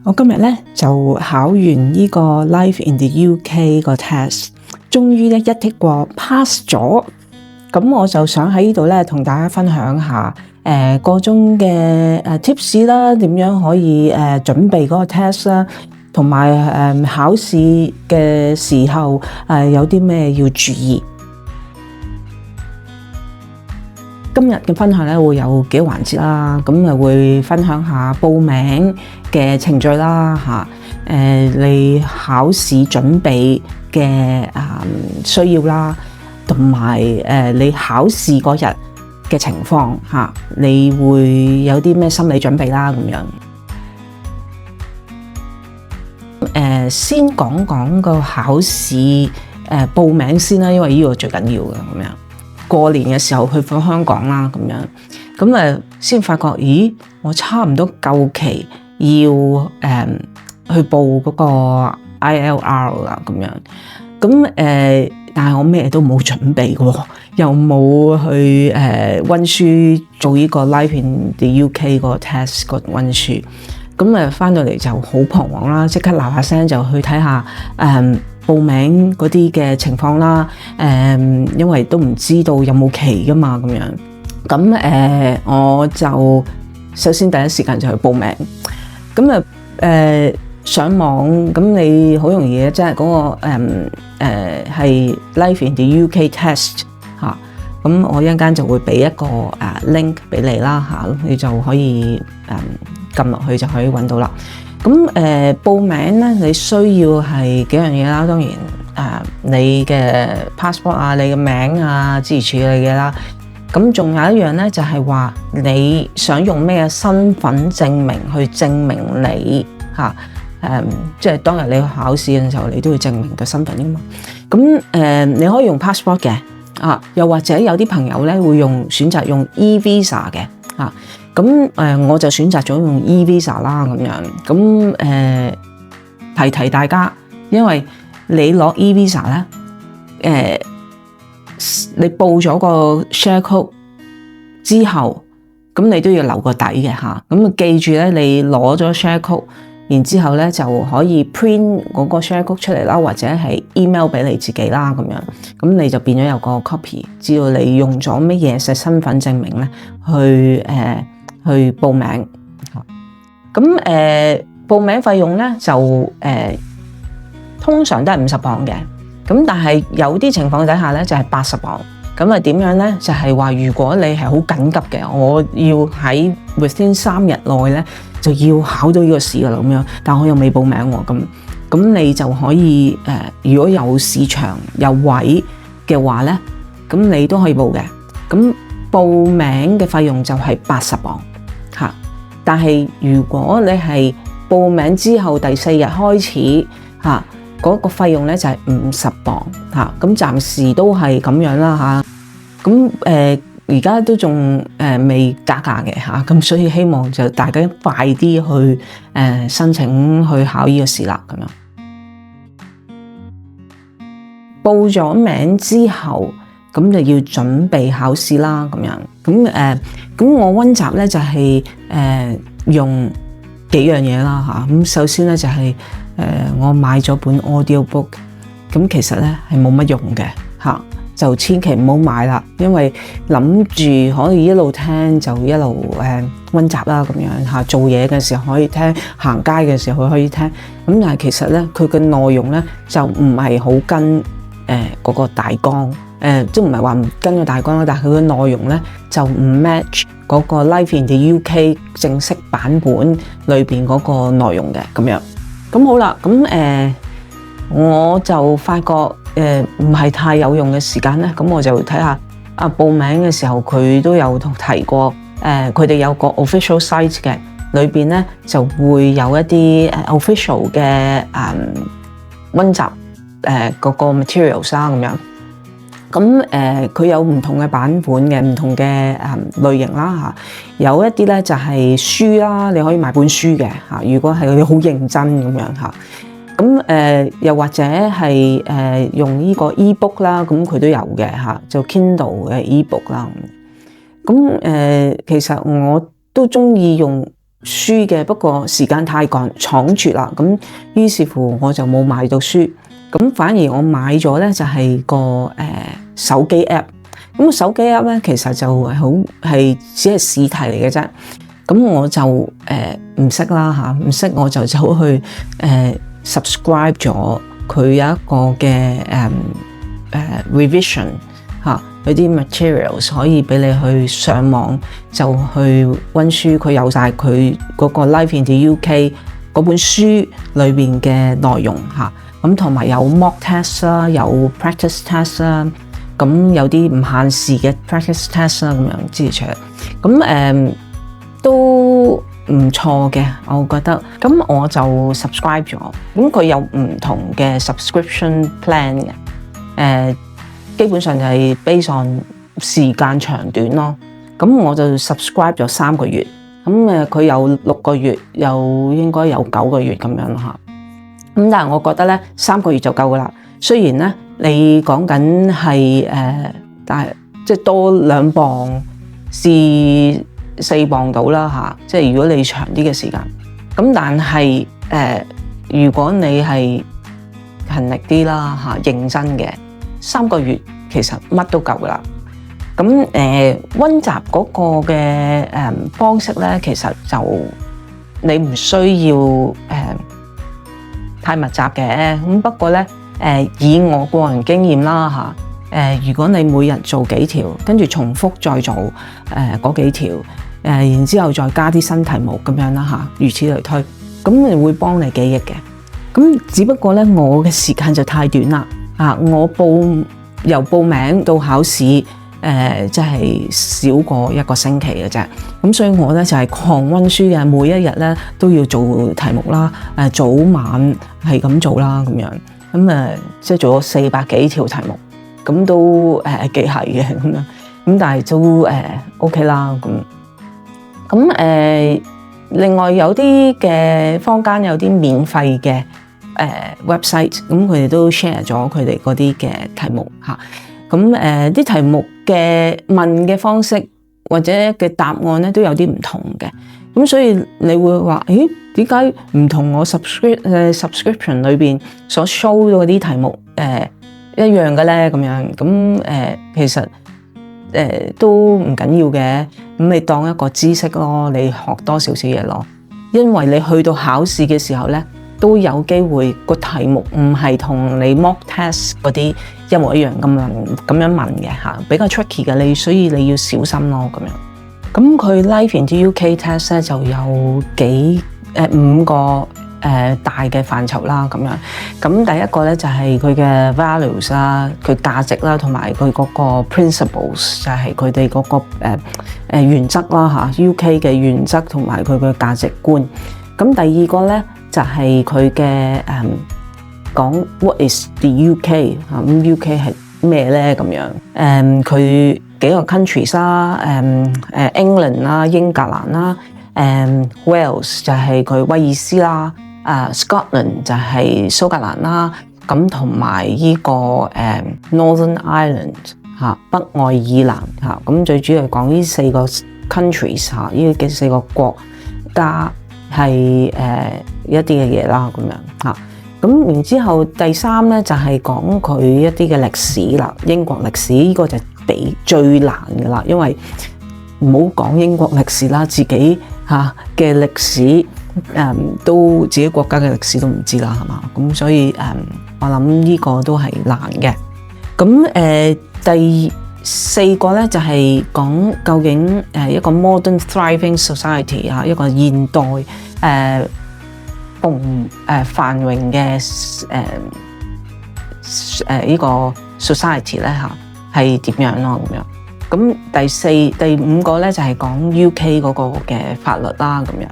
我今日咧就考完呢個 Life in the UK 個 test， 終於咧一剔過 pass 咗。咁我就想喺呢度咧同大家分享下個中嘅tips 啦，點樣可以準備嗰個 test 啦，同埋考試嘅時候有啲咩要注意。今日嘅分享咧會有幾個環節啦，咁會分享下報名嘅程序啦，你考試準備嘅需要啦，同埋你考試嗰日嘅情況你會有啲咩心理準備啦咁樣。先講講個考試報名先啦，因為呢個最緊要嘅咁樣。過年嘅時候去咗香港啦，咁樣咁先發覺，咦，我差唔多夠期要去報嗰個 ILR 啦，咁樣咁但係我咩都冇準備喎，又冇去溫書做呢個 Life in the UK 個 test 個溫書，咁返到嚟就好彷徨啦，即刻嗱嗱聲就去睇下報名嗰啲嘅情況啦，因為都唔知道有冇期㗎嘛，咁樣咁我就首先第一時間就去報名，咁上網咁你好容易嘅，即係嗰個係 Life in the UK test 咁我一陣間就會俾一個link 俾你啦你就可以撳落去就可以揾到啦。咁報名咧，你需要係幾樣嘢啦。當然你嘅 passport 你嘅名諸如此類嘅啦。咁仲有一樣咧，就係話你想用咩身份證明去證明你即係當日你去考試嘅時候，你都要證明個身份㗎嘛。咁你可以用 passport 嘅又或者有啲朋友咧會選擇用 e-visa 嘅咁我就選擇咗用 e-visa 啦咁樣。咁提大家，因為你攞 e-visa 咧，你報咗個 share code 之後，咁你都要留個底嘅咁記住咧，你攞咗 share code，然之後咧就可以 print 嗰個 share code 出嚟啦，或者係 email 俾你自己啦咁樣。咁你就變咗有個 copy，知道你用咗乜嘢嘅身份證明咧去報名。咁報名費用咧就通常都係50磅嘅，咁但係有啲情況底下咧就係80磅。咁點樣咧？就係話如果你係好緊急嘅，我要喺 within 3日內咧就要考到呢個試噶啦咁樣，但我又未報名喎，咁你就可以如果有市場有位嘅話咧，咁你都可以報嘅。咁報名嘅費用就係80磅但係如果你係報名之後第4日開始嗰個費用咧就係50磅咁暫時都係咁樣啦咁而家都仲未加價嘅咁所以希望就大家快啲去申請去考呢個試啦咁樣。報咗名之後，咁就要準備考試啦咁樣。咁我溫習咧就係用幾樣嘢啦咁首先咧就係我買咗本 audio book， 咁其實咧係冇乜用嘅就千祈唔好買啦，因為諗住可以一路聽就一路溫習啦咁樣做嘢嘅時候可以聽，行街嘅時候可以聽。咁但係其實咧佢嘅內容咧就唔係好跟嗰個大綱，即唔係話唔跟個大綱啦，但係佢嘅內容咧就唔 match 嗰個 Life in the UK 正式版本裏邊嗰個內容嘅咁樣。咁好啦，咁我就發覺唔係太有用嘅時間咧，咁我就睇下報名嘅時候佢都有提過，佢哋有個 official site 嘅，裏邊咧就會有一啲official 嘅溫習嗰個 materials 啦咁樣。咁佢有唔同嘅版本嘅，唔同嘅類型啦有一啲咧就係書啦，你可以買本書嘅如果係你好認真咁樣咁又或者係用呢個 e-book 啦，咁佢都有嘅就 Kindle 嘅 e-book 啦。咁其實我都中意用書嘅，不過時間太趕倉促啦，咁於是乎我就冇買到書，咁反而我買咗咧就係個手機 app， 咁手機 app 咧其實就係只係試題嚟嘅啫，咁我就唔識啦嚇，唔識我就走去subscribe 咗佢有一個嘅revision 嚇。有啲 materials 可以俾你去上網就去溫書，佢有晒佢嗰個 Life in the UK 嗰本書裏邊嘅內容嚇，咁同埋有 mock test 啦，有 practice test 啦，咁有啲唔限時嘅 practice test 啦，咁樣之類出嚟，咁都唔錯嘅，我覺得。咁我就 subscribe 咗，咁佢有唔同嘅 subscription plan 嘅，基本上就係 based on 時間長短咯，咁我就 subscribe 咗3個月，咁佢有6個月，又應該有9個月咁樣嚇，咁但係我覺得咧3個月就夠噶啦。雖然咧你講緊係但係即係多2磅至4磅到啦嚇，即係如果你長啲嘅時間，咁但係如果你係勤力啲啦嚇，認真嘅。3個月其實乜都夠噶啦，咁溫習嗰個嘅方式咧，其實就你唔需要太密集嘅，咁不過咧以我個人經驗啦嚇，如果你每日做幾條，跟住重複再做嗰幾條，然之後再加啲新題目咁樣啦嚇，如此類推，咁會幫你記憶嘅。咁只不過咧，我嘅時間就太短啦。我由報名到考試，即係少過1個星期嘅啫。咁所以我咧就係狂溫書嘅，每一日咧都要做題目啦，早晚係咁做啦，咁樣咁即係做咗400幾條題目，咁都幾係嘅咁樣。咁但係都OK 啦。咁另外有啲嘅坊間有啲免費嘅。website 咁佢哋都 share 咗佢哋嗰啲嘅題目嚇，咁啲題目嘅問嘅方式或者嘅答案咧都有啲唔同嘅，咁所以你會話，咦，點解唔同我 subscription 裏邊所 show 嗰啲題目一樣嘅咧？咁樣咁其實都唔緊要嘅，咁你當一個知識咯，你學多少少嘢咯，因為你去到考試嘅時候咧。都有機會個題目唔係同你 mock test 嗰啲一模一樣咁樣問嘅嚇，比較 tricky 嘅，所以你要小心咯咁樣。咁佢 Life in the UK test 咧就有5個大嘅範疇啦咁樣。咁第一個咧就係佢嘅 values 啦，佢價值啦，同埋佢嗰個 principles 就係佢哋嗰個原則啦嚇 UK 嘅原則同埋佢嘅價值觀。咁第二個咧。就係佢嘅講 What is the UK 咁 UK 係咩咧咁樣？佢幾個 countries 啦，England 啦，英格蘭啦，Wales 就係佢威爾斯啦，Scotland 就係蘇格蘭啦，咁同埋依個Northern Ireland 嚇北愛爾蘭嚇，咁最主要係講呢4個 countries 嚇，呢4個國家。係一啲嘅嘢啦，咁樣嚇。咁然之後第3咧就係講佢一啲嘅歷史啦，英國歷史呢個就比最難嘅啦，因為唔好講英國歷史啦，自己嘅歷史都自己國家嘅歷史都唔知啦，係嘛？咁所以我諗呢個都係難嘅。咁第4個咧就係講究竟一個 modern thriving society 嚇，一個現代繁榮嘅呢個 society 咧嚇係點樣咯咁樣。咁第5個咧就係講 UK 嗰個嘅法律啦咁樣。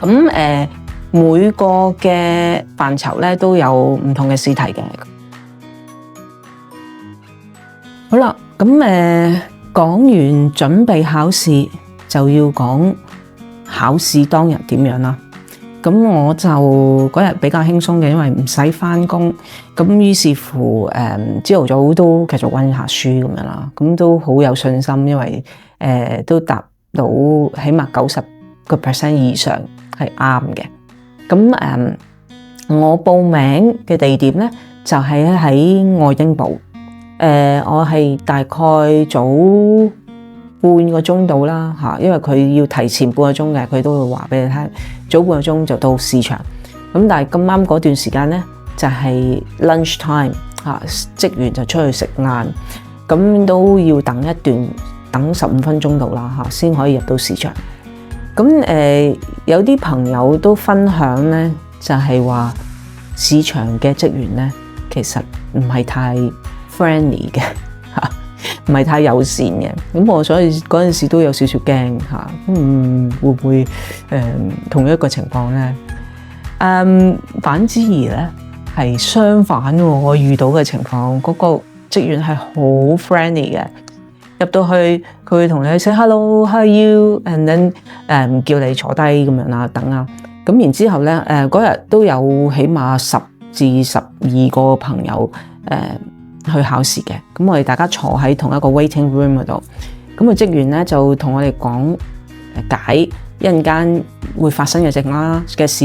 咁每個嘅範疇咧都有唔同嘅試題嘅。好啦，咁講完準備考試，就要講考試當日點樣啦。咁我就嗰日比較輕鬆嘅，因為唔使返工，咁於是乎朝頭早都繼續溫下書咁樣啦，咁都好有信心，因為都達到起碼90% 以上係啱嘅。咁我報名嘅地點咧就係喺愛丁堡。我係大概早半個鐘到啦嚇，因為佢要提前半個鐘嘅，佢都會話俾你聽，早半個鐘就到市場。咁但係咁啱嗰段時間咧就係 lunch time 嚇，職員就出去食晏，咁都要等15分鐘到啦嚇，先可以入到市場。咁有啲朋友都分享咧，就係話市場嘅職員咧，其實唔係太 friendly 嘅嚇，唔係太友善嘅。咁我所以嗰陣時都有少少驚嚇，會唔會同一個情況咧？反之而咧係相反喎，我遇到嘅情況，嗰個職員係好 friendly 嘅。入到去佢會同你 say hello，how are you，and then 叫你坐低咁樣啦，等啊。咁然之後咧嗰日都有起碼10至12個朋友去考試嘅。咁我哋大家坐喺同一個 waiting room 嗰度。咁個職員咧就同我哋講解一陣間會發生嘅事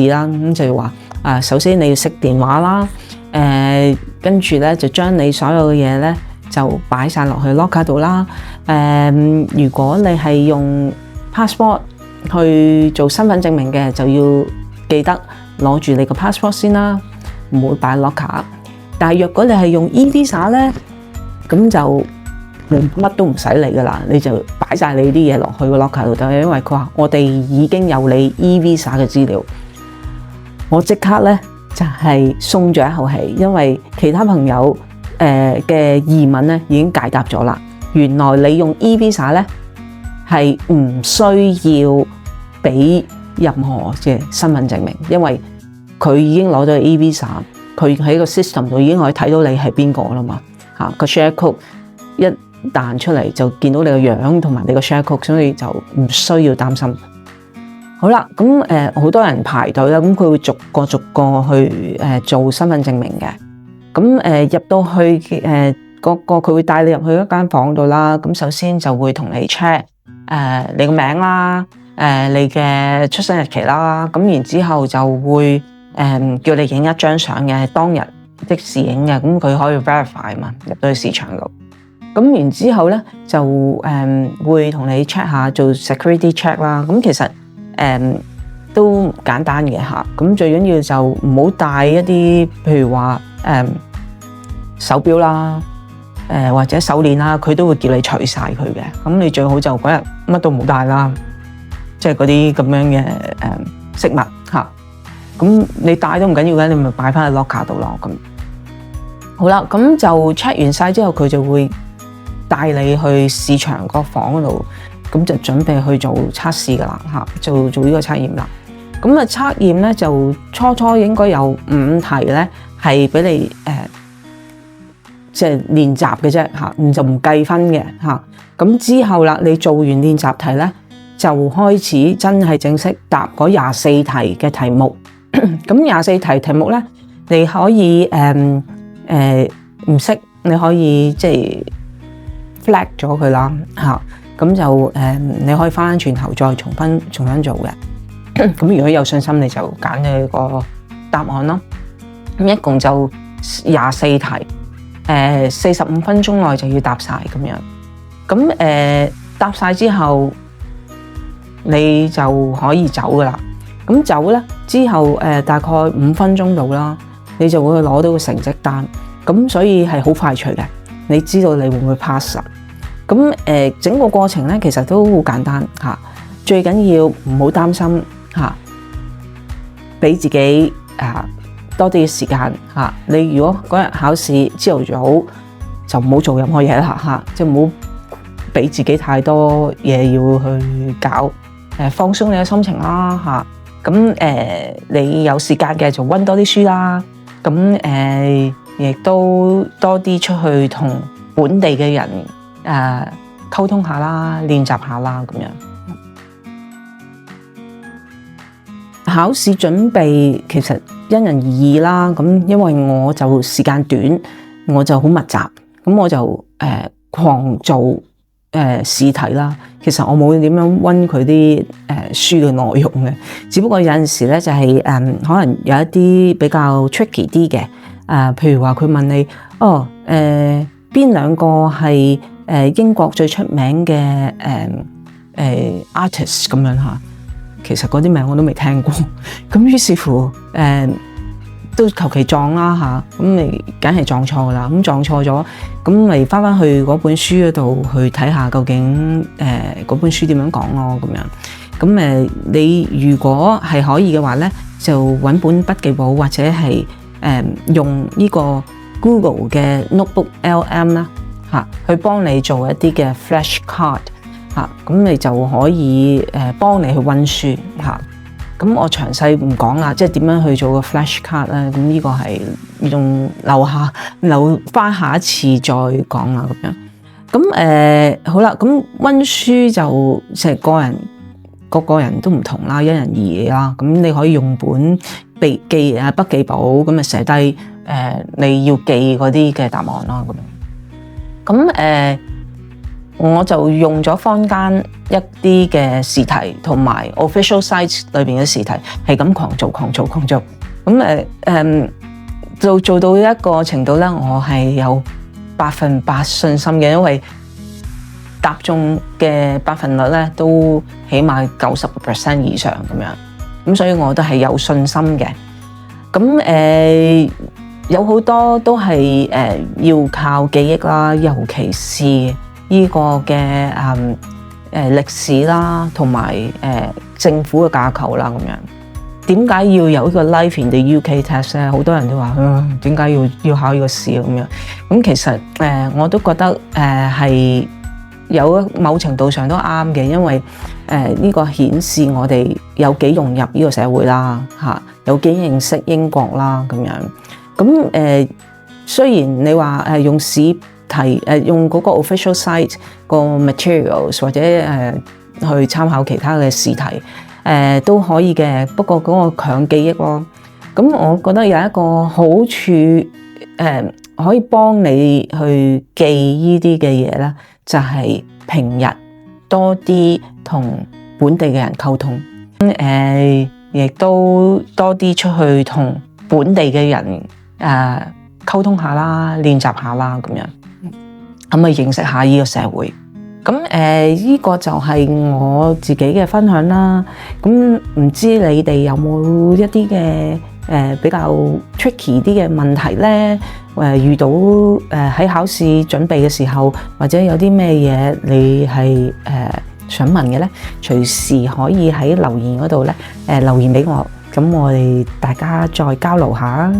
啦。咁就話首先你要熄電話啦，跟住咧就將你所有嘅嘢咧就擺晒落去 locker 度啦。如果你係用 passport 去做身份證明嘅，就要記得攞住你個 passport 先啦，唔會擺 locker。但係若果你係用 e-visa 咧，咁就乜都唔使理噶啦，你就擺晒你啲嘢落去個 locker 度得，因為佢話我哋已經有你 e-visa 嘅資料。我即刻咧就係鬆咗一口氣，因為其他朋友嘅疑問咧已經解答咗啦。原來你用 e-visa 咧係唔需要俾任何嘅身份證明，因為佢已經攞咗 e-visa， 佢喺個 system 度已經可以睇到你係邊個啦嘛。個 share code 一彈出嚟就見到你個樣同埋你個 share code， 所以就唔需要擔心。好啦，咁好多人排隊啦，咁佢會逐個去做身份證明嘅。咁入到去佢會帶你入去一間房度啦。咁首先就會同你 check 你個名啦，你嘅出生日期啦。咁然之後就會叫你影一張相嘅，當日即時影嘅。咁佢可以 verify 嘛，入到去市場度。咁然之後咧就會同你 check 下做 security check 啦。咁其實都簡單嘅嚇。咁最緊要就唔好帶一啲譬如話手錶啦，或者手鏈啦，佢都會叫你除晒佢嘅。咁你最好就嗰日乜都冇帶啦，即係嗰啲咁樣嘅飾物嚇。咁你帶都唔緊要嘅，你咪擺翻喺 locker 度咯。咁好啦，咁就 check 完晒之後，佢就會帶你去市場個房嗰度，咁就準備去做測試噶啦嚇，做呢個測驗啦。咁測驗咧就初應該有5題咧係俾你即係練習嘅啫嚇，就唔計分嘅嚇。咁之後啦，你做完練習題咧，就開始真係正式答嗰24題嘅題目。咁24題題目咧，你可以唔識，你可以即係 flag 咗佢啦嚇。咁就你可以翻轉頭再重新做嘅。咁如果有信心，你就揀你個答案咯。咁一共就24題，45分鐘內就要答晒咁樣。咁答晒之後，你就可以走噶啦。咁走咧之後大概5分鐘到啦，你就會攞到個成績單。咁所以係好快脆嘅，你知道你會唔會 pass？咁整個過程咧其實都好簡單嚇，最緊要唔好擔心嚇，俾自己多啲嘅時間嚇。你如果嗰日考試朝頭早就唔好做任何嘢啦嚇，即係唔好俾自己太多嘢要去搞，放鬆你嘅心情啦嚇。咁你有時間嘅就溫多啲書啦。咁亦都多啲出去同本地嘅人溝通下啦，練習下啦咁樣。考試準備其實因人而異啦。咁因為我就時間短，我就好密集，咁我就狂做試題啦。其實我冇點樣溫佢啲書嘅內容嘅，只不過有陣時咧就係可能有一啲比較 tricky 啲嘅譬如話佢問你邊兩個係英國最出名嘅artist 咁樣嚇，其實嗰啲名我都未聽過，咁於是乎都求其撞啦嚇，咁你梗係撞錯噶啦，咁撞錯咗，咁咪翻去嗰本書嗰度去睇下究竟嗰本書點樣講咯咁樣，咁你如果係可以嘅話咧，就揾本筆記簿或者係用呢個 Google 嘅 Notebook LM 啦嚇，去幫你做一啲嘅 flashcard 嚇，咁你就可以幫你去溫書嚇。咁我詳細唔講啦，即係點樣去做個 flashcard 咧？咁呢個係用留翻下一次再講啦咁樣。咁好啦，咁溫書就即係個人都唔同啦，因人而異啦。咁你可以用本筆記簿咁寫低你要記嗰啲嘅答案啦咁樣。咁我就用咗坊間一啲嘅試題同埋 official site 裏邊嘅試題，係咁狂做。咁做到一個程度咧，我係有100%信心嘅，因為答中嘅百分率咧都起碼90% 以上咁樣，咁所以我都係有信心嘅。咁有好多都係要靠記憶啦，尤其是呢個嘅歷史啦，同埋政府嘅架構啦咁樣。點解要有呢個 Life in the UK test 咧？好多人都話點解要考呢個試咁樣？咁其實我都覺得係有某程度上都啱嘅，因為呢個顯示我哋有幾融入呢個社會啦，嚇有幾認識英國啦咁樣。咁雖然你話用試題用嗰個 official site 個 materials 或者去參考其他嘅試題都可以嘅，不過嗰個強記憶咯。咁我覺得有一個好處可以幫你去記呢啲嘅嘢咧，就係平日多啲同本地嘅人溝通，亦都多啲出去同本地嘅人溝通下啦，練習下啦咁樣。咁去認識下呢個社會，咁呢個就係我自己嘅分享啦。咁唔知你哋有冇一啲嘅比較 tricky 啲嘅問題咧？遇到喺考試準備嘅時候，或者有啲咩嘢你係想問嘅咧？隨時可以喺留言嗰度咧留言俾我，咁我哋大家再交流下。